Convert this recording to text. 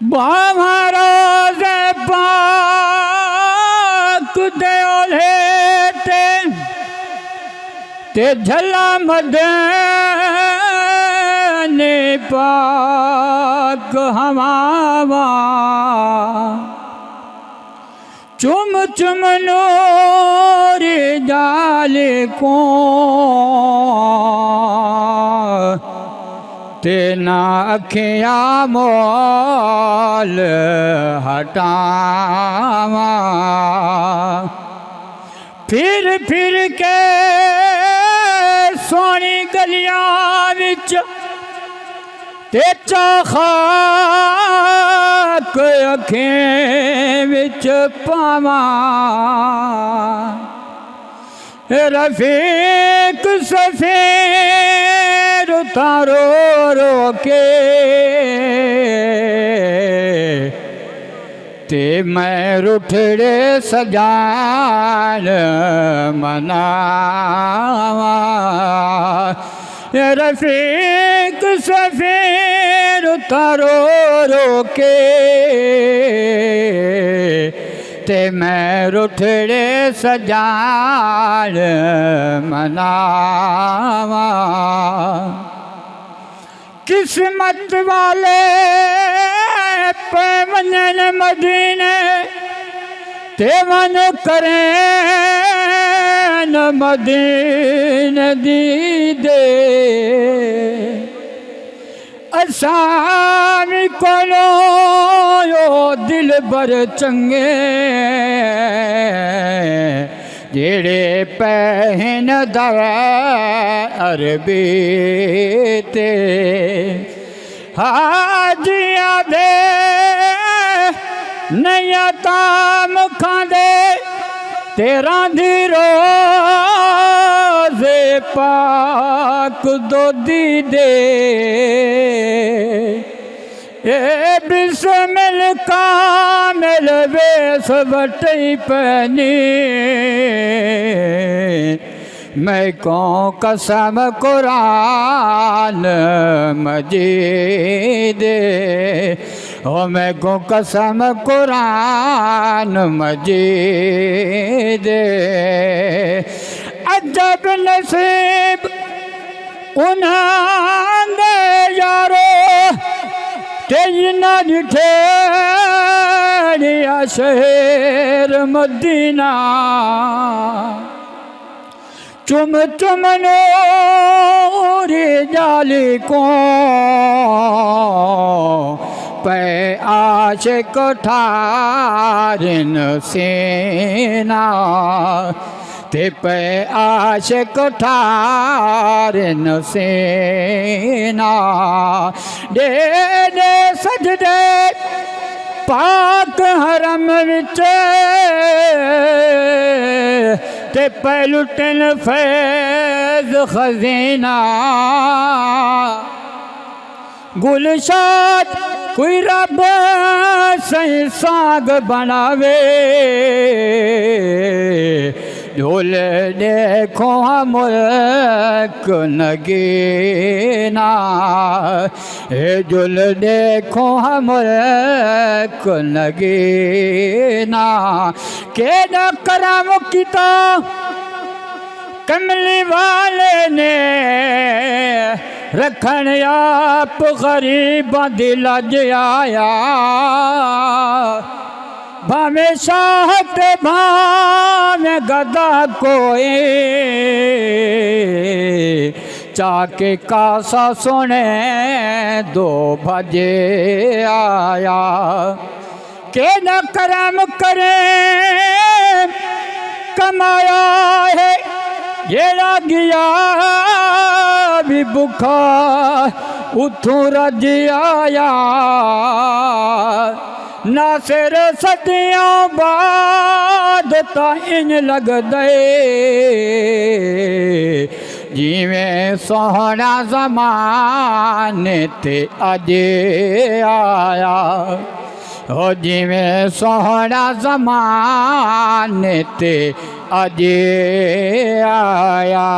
बामरोज पाक दे ओले ते झला मदने पाक हमावा चुम चुम नूरी जाले को तेना अखिया मोल हटावा फिर के सोनी गलियां विच ते खाक अखें विच पावा रफीक सफेर तारो रो के ते मैं रुठड़े सजान मनावा रफीक सफेर तारो रो के ते मैं रुठड़े सजान मनावा किस्मत वाले पे वञन मदीने ते वन करें न मदीने दी दे असामी कोलो यो दिल बर चंगे जेड़े पहन दर अरबी ते हाजिया दे नया ताम खांदे तेरा दी रोज़े पाक दोदी दे ए बिस्मिल कामिल वेस बटई पनी मैं को कसम कुरान मजीद ओ मैं को कसम कुरान मजीद अजब नसीब उन्हांदे यारो तेरी न डिठे शहर मदीना चुम चुम नूरी जाली को पे आशिक ठारिन सेना ते पे आशिक ठारिन सेना दे दे सजदे पाक हरम विच ते पलुटन फैज़ खजीना गुलशाद कोई रब सही साग बनावे झूल देखो मुल्क नगीना झूल देखो मुल्क नगीना के न करम किता कमली वाले ने रखन आप गरीबां दी लज आया भावे शाह ते भावे गदा कोई चाके कासा सुने दो भजे आया के न करम करे कमाया है जेड़ा गया भी भुखा उथों रज आया नासिर सदियों बाद ता इंज लगदे जिवें सोहना ज़माने ते अजे आया हो जिवें सोहना ज़माने ते अजे आया।